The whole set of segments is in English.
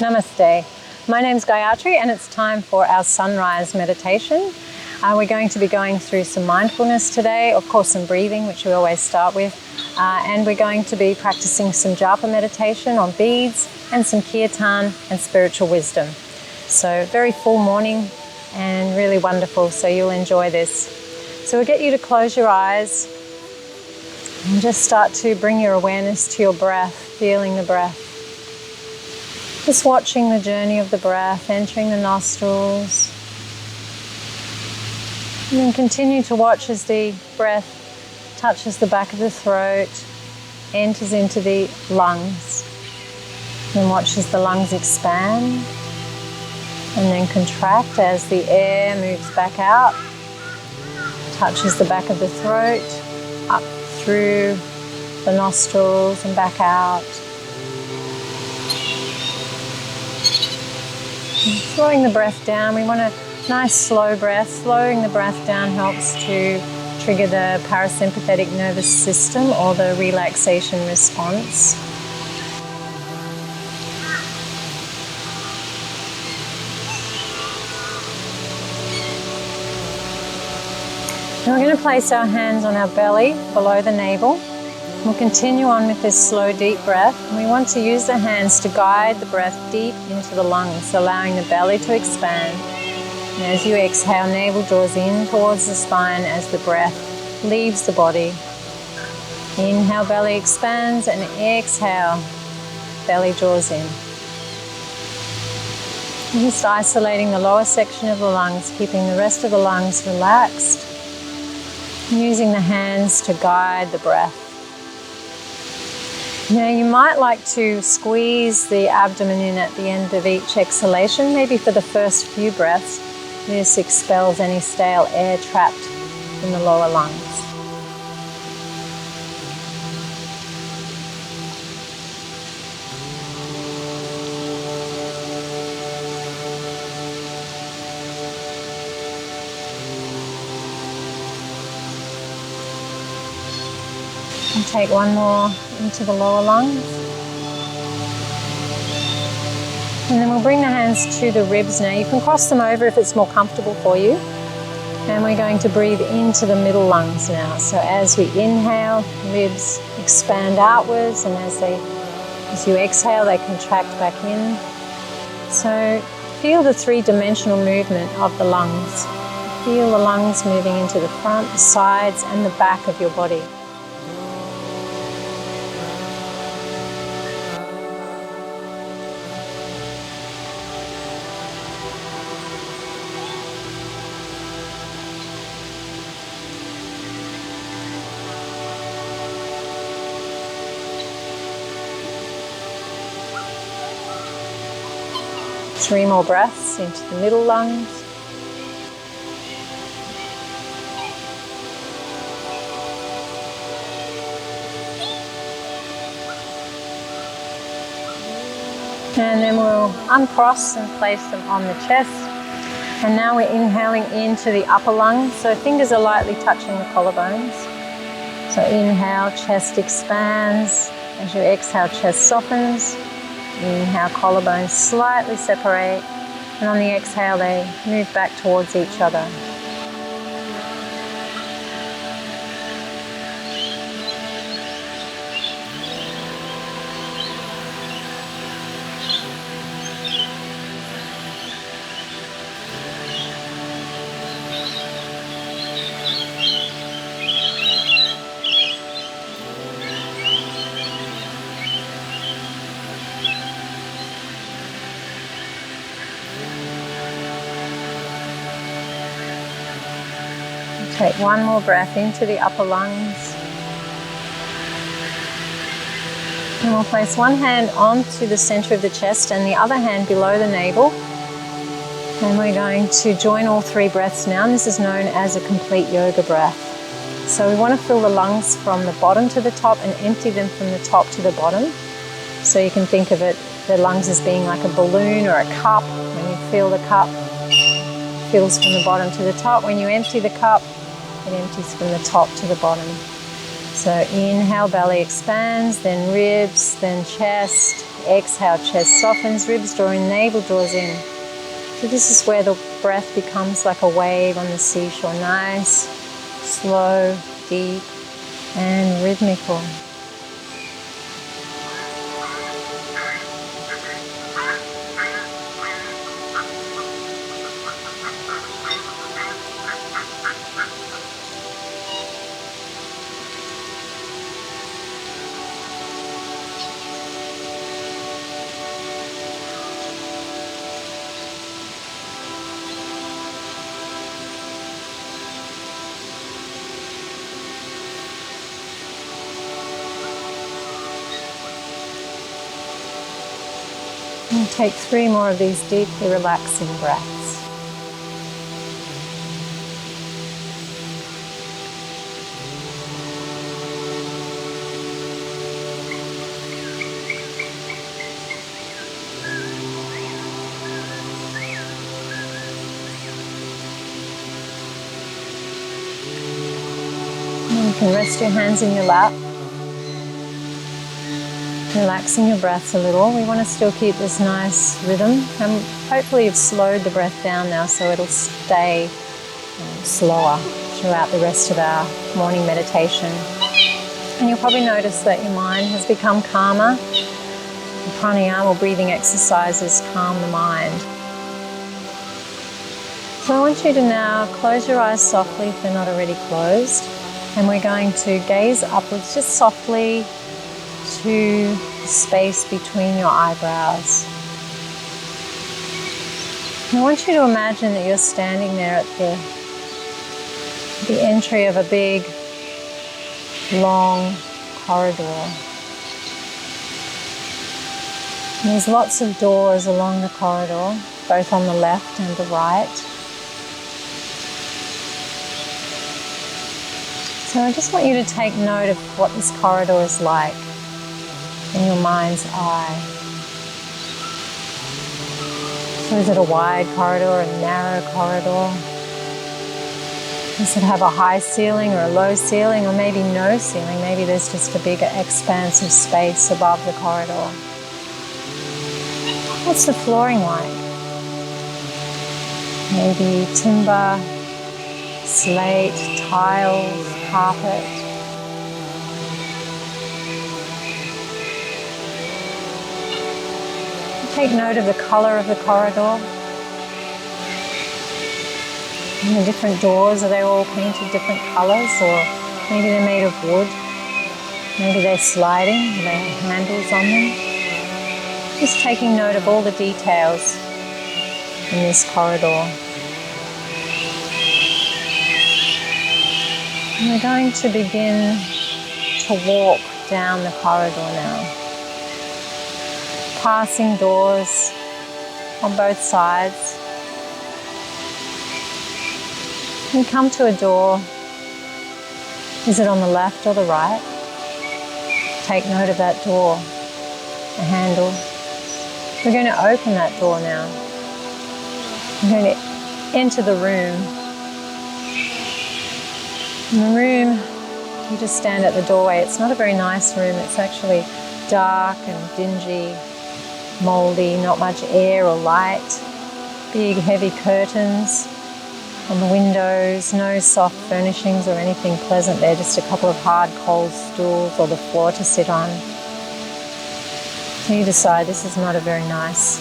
Namaste. My name's Gayatri and it's time for our sunrise meditation. We're going to be going through some mindfulness today, of course some breathing, which we always start with, and we're going to be practicing some japa meditation on beads and some kirtan and spiritual wisdom. So very full morning and really wonderful, so you'll enjoy this. So we'll get you to close your eyes and just start to bring your awareness to your breath, feeling the breath. Just watching the journey of the breath, entering the nostrils. And then continue to watch as the breath touches the back of the throat, enters into the lungs. And watch as the lungs expand and then contract as the air moves back out, touches the back of the throat, up through the nostrils and back out. And slowing the breath down, we want a nice slow breath. Slowing the breath down helps to trigger the parasympathetic nervous system or the relaxation response. And we're going to place our hands on our belly below the navel. We'll continue on with this slow, deep breath. We want to use the hands to guide the breath deep into the lungs, allowing the belly to expand. And as you exhale, navel draws in towards the spine as the breath leaves the body. Inhale, belly expands, and exhale, belly draws in. And just isolating the lower section of the lungs, keeping the rest of the lungs relaxed, and using the hands to guide the breath. Now you might like to squeeze the abdomen in at the end of each exhalation, maybe for the first few breaths. This expels any stale air trapped in the lower lungs. And take one more into the lower lungs. And then we'll bring the hands to the ribs now. You can cross them over if it's more comfortable for you. And we're going to breathe into the middle lungs now. So as we inhale, ribs expand outwards, and as you exhale, they contract back in. So feel the three-dimensional movement of the lungs. Feel the lungs moving into the front, the sides, and the back of your body. Three more breaths into the middle lungs. And then we'll uncross and place them on the chest. And now we're inhaling into the upper lungs. So fingers are lightly touching the collarbones. So inhale, chest expands. As you exhale, chest softens. Inhale, collarbones slightly separate, and on the exhale they move back towards each other. Take one more breath into the upper lungs. And we'll place one hand onto the center of the chest and the other hand below the navel. And we're going to join all three breaths now. And this is known as a complete yoga breath. So we want to fill the lungs from the bottom to the top and empty them from the top to the bottom. So you can think of it, the lungs as being like a balloon or a cup. When you fill the cup, it fills from the bottom to the top. When you empty the cup, it empties from the top to the bottom. So inhale, belly expands, then ribs, then chest, Exhale, chest softens, ribs draw in, navel draws in. So this is where the breath becomes like a wave on the seashore. Nice, slow, deep, and rhythmical. And take 3 more of these deeply relaxing breaths. And you can rest your hands in your lap. Relaxing your breath a little. We want to still keep this nice rhythm, and hopefully you've slowed the breath down now so it'll stay slower throughout the rest of our morning meditation. And you'll probably notice that your mind has become calmer. The pranayama or breathing exercises calm the mind. So I want you to now close your eyes softly if they're not already closed, and we're going to gaze upwards just softly to the space between your eyebrows. And I want you to imagine that you're standing there at the entry of a big, long corridor. And there's lots of doors along the corridor, both on the left and the right. So I just want you to take note of what this corridor is like in your mind's eye. So is it a wide corridor, a narrow corridor? Does it have a high ceiling or a low ceiling, or maybe no ceiling? Maybe there's just a bigger expanse of space above the corridor. What's the flooring like? Maybe timber, slate, tiles, carpet. Take note of the color of the corridor. And the different doors, are they all painted different colors, or maybe they're made of wood? Maybe they're sliding, or they have handles on them. Just taking note of all the details in this corridor. And we're going to begin to walk down the corridor now, passing doors on both sides. We come to a door. Is it on the left or the right? Take note of that door, the handle. We're going to open that door now. We're going to enter the room. In the room, you just stand at the doorway. It's not a very nice room. It's actually dark and dingy, mouldy, not much air or light. Big, heavy curtains on the windows, no soft furnishings or anything pleasant there, just a couple of hard, cold stools or the floor to sit on. So you decide this is not a very nice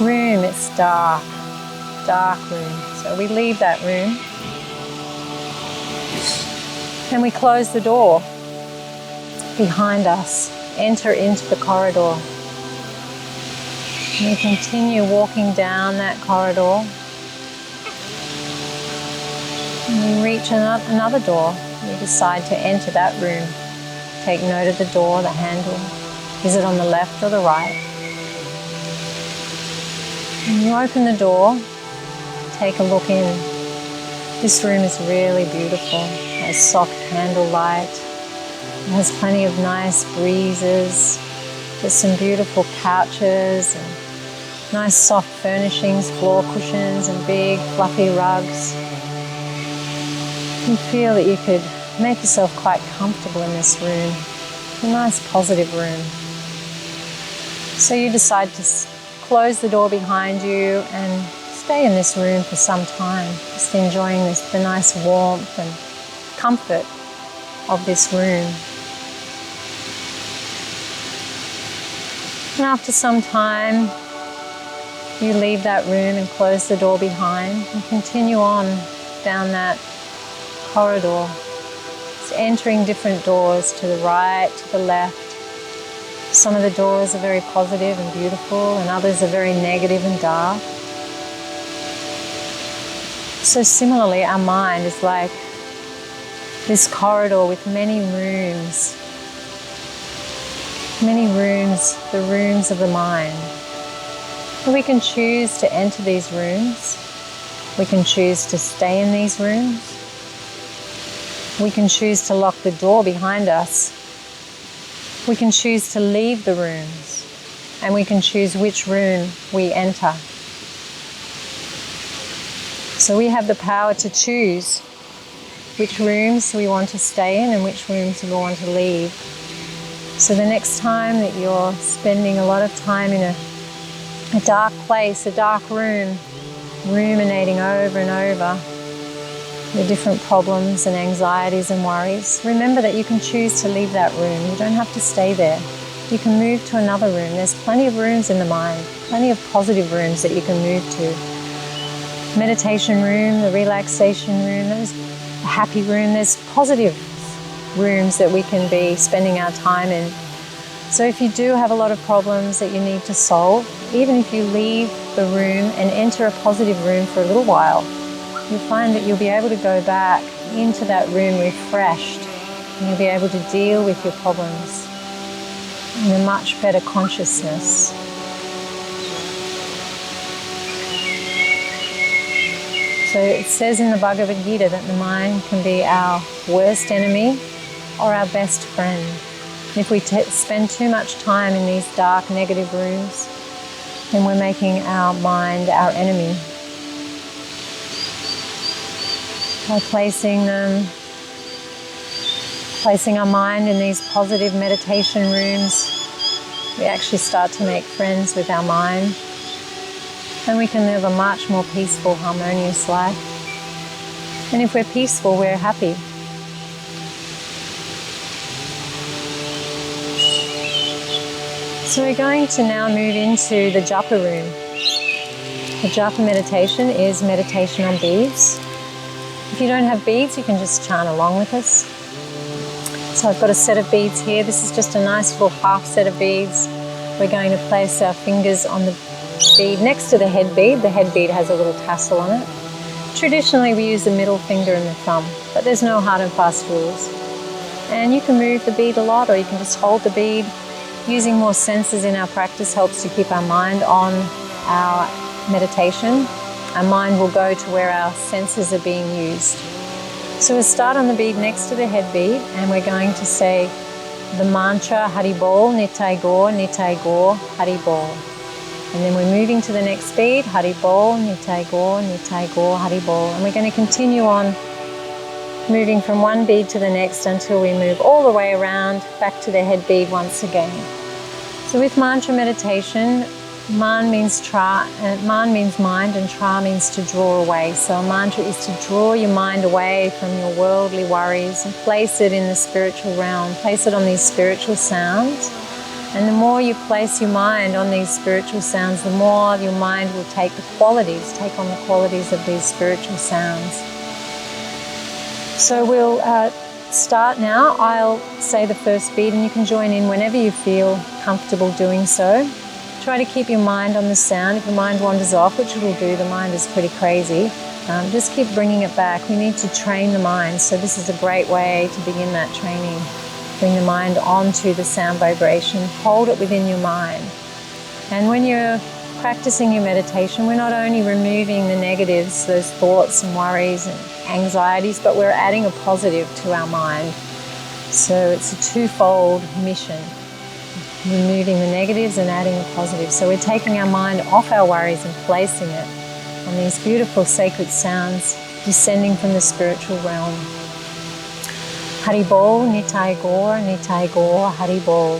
room. It's dark, dark room. So we leave that room. And we close the door behind us, enter into the corridor. And we continue walking down that corridor. And we reach another door. We decide to enter that room. Take note of the door, the handle. Is it on the left or the right? And you open the door, take a look in. This room is really beautiful. It has soft candle light. It has plenty of nice breezes. There's some beautiful couches and nice soft furnishings, floor cushions and big fluffy rugs. You feel that you could make yourself quite comfortable in this room. It's a nice positive room. So you decide to close the door behind you and stay in this room for some time, just enjoying the nice warmth and comfort of this room. And after some time, you leave that room and close the door behind and continue on down that corridor, just entering different doors to the right, to the left. Some of the doors are very positive and beautiful, and others are very negative and dark. So similarly, our mind is like this corridor with many rooms, the rooms of the mind. And we can choose to enter these rooms. We can choose to stay in these rooms. We can choose to lock the door behind us. We can choose to leave the rooms, and we can choose which room we enter. So we have the power to choose which rooms we want to stay in and which rooms we want to leave. So the next time that you're spending a lot of time in a dark place, a dark room, ruminating over and over the different problems and anxieties and worries, remember that you can choose to leave that room. You don't have to stay there. You can move to another room. There's plenty of rooms in the mind, plenty of positive rooms that you can move to. Meditation room, the relaxation room, there's a happy room, there's positive rooms that we can be spending our time in. So if you do have a lot of problems that you need to solve, even if you leave the room and enter a positive room for a little while, you'll find that you'll be able to go back into that room refreshed, and you'll be able to deal with your problems in a much better consciousness. So it says in the Bhagavad Gita that the mind can be our worst enemy or our best friend. And if we spend too much time in these dark, negative rooms, then we're making our mind our enemy. By placing our mind in these positive meditation rooms, we actually start to make friends with our mind, and we can live a much more peaceful, harmonious life. And if we're peaceful, we're happy. So we're going to now move into the japa room. The japa meditation is meditation on beads. If you don't have beads, you can just chant along with us. So I've got a set of beads here. This is just a nice little half set of beads. We're going to place our fingers on the bead next to the head bead. The head bead has a little tassel on it. Traditionally, we use the middle finger and the thumb, but there's no hard and fast rules. And you can move the bead a lot, or you can just hold the bead. Using more senses in our practice helps to keep our mind on our meditation. Our mind will go to where our senses are being used. So we'll start on the bead next to the head bead, and we're going to say the mantra Hari Bol, Nitai Gaur, Hari Bol. And then we're moving to the next bead, Hari Bol, Nitai Gaur, Hari Bol. And we're going to continue on moving from one bead to the next until we move all the way around back to the head bead once again. So with mantra meditation, man means mind, and tra means to draw away. So a mantra is to draw your mind away from your worldly worries and place it in the spiritual realm, place it on these spiritual sounds. And the more you place your mind on these spiritual sounds, the more your mind will take on the qualities of these spiritual sounds. So we'll start now. I'll say the first bead and you can join in whenever you feel comfortable doing so. Try to keep your mind on the sound. If your mind wanders off, which it will do, the mind is pretty crazy, just keep bringing it back. We need to train the mind, so this is a great way to begin that training. Bring the mind onto the sound vibration, hold it within your mind. And when you're practicing your meditation, we're not only removing the negatives, those thoughts and worries and anxieties, but we're adding a positive to our mind. So it's a twofold mission, removing the negatives and adding a positive. So we're taking our mind off our worries and placing it on these beautiful sacred sounds descending from the spiritual realm. Hari Bol, Nitai Gaur, Hari Bol.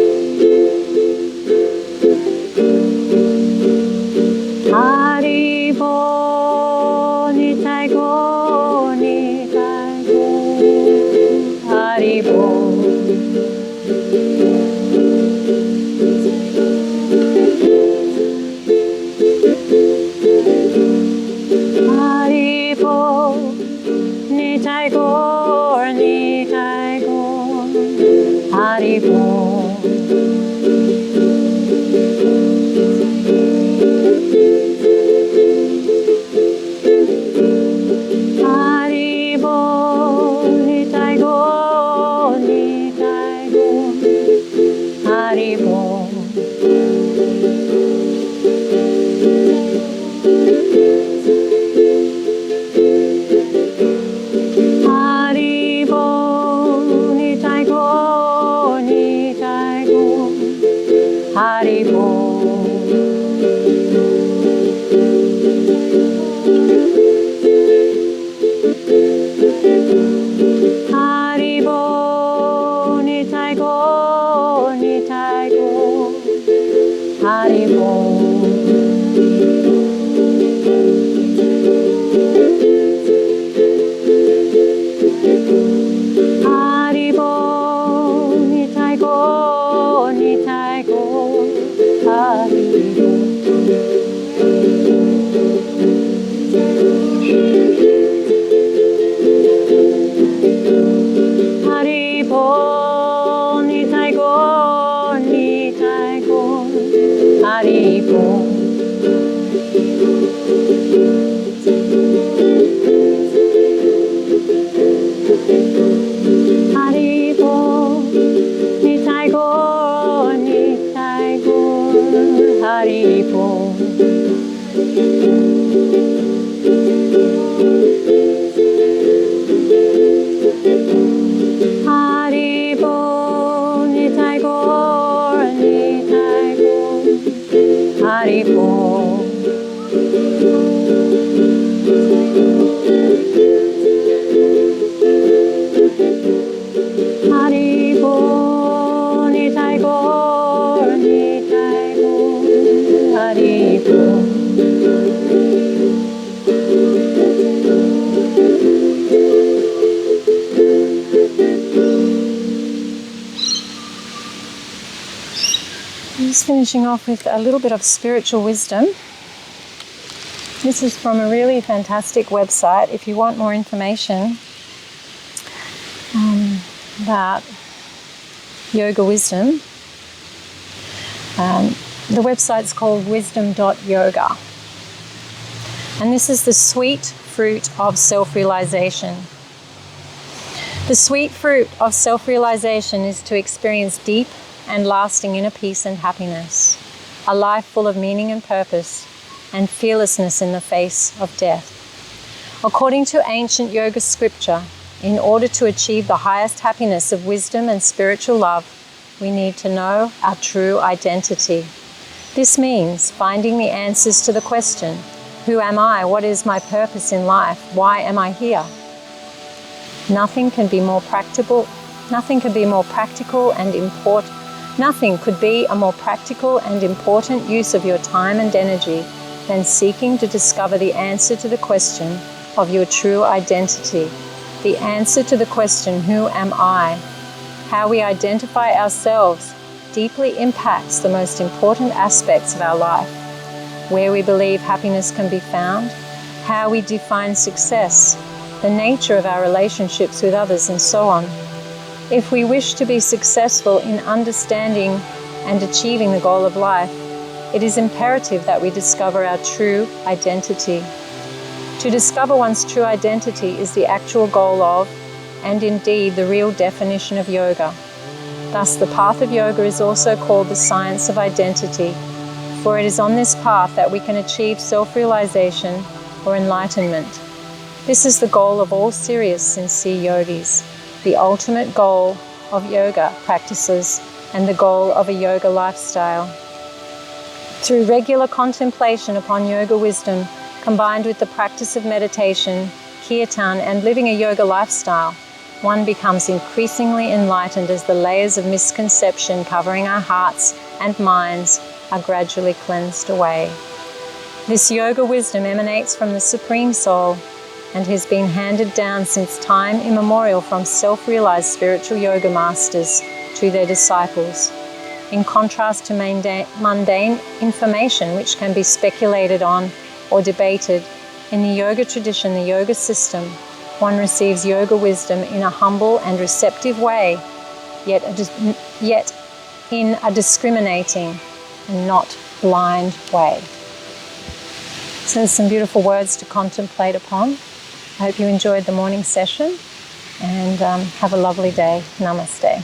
Just finishing off with a little bit of spiritual wisdom. This is from a really fantastic website. If you want more information about yoga wisdom, the website's called wisdom.yoga. And this is the sweet fruit of self-realization. The sweet fruit of self-realization is to experience deep and lasting inner peace and happiness, a life full of meaning and purpose, and fearlessness in the face of death. According to ancient yoga scripture, in order to achieve the highest happiness of wisdom and spiritual love, we need to know our true identity. This means finding the answers to the question, who am I? What is my purpose in life? Why am I here? Nothing could be more practical and important. Nothing could be a more practical and important use of your time and energy than seeking to discover the answer to the question of your true identity. The answer to the question, who am I? How we identify ourselves deeply impacts the most important aspects of our life. Where we believe happiness can be found, how we define success, the nature of our relationships with others, and so on. If we wish to be successful in understanding and achieving the goal of life, it is imperative that we discover our true identity. To discover one's true identity is the actual goal of, and indeed the real definition of yoga. Thus, the path of yoga is also called the science of identity, for it is on this path that we can achieve self-realization or enlightenment. This is the goal of all serious, sincere yogis, the ultimate goal of yoga practices, and the goal of a yoga lifestyle. Through regular contemplation upon yoga wisdom, combined with the practice of meditation, kirtan, and living a yoga lifestyle, one becomes increasingly enlightened as the layers of misconception covering our hearts and minds are gradually cleansed away. This yoga wisdom emanates from the Supreme Soul and has been handed down since time immemorial from self-realized spiritual yoga masters to their disciples. In contrast to mundane information which can be speculated on or debated, in the yoga tradition, the yoga system, one receives yoga wisdom in a humble and receptive way, yet in a discriminating and not blind way. So there's some beautiful words to contemplate upon. I hope you enjoyed the morning session and have a lovely day. Namaste.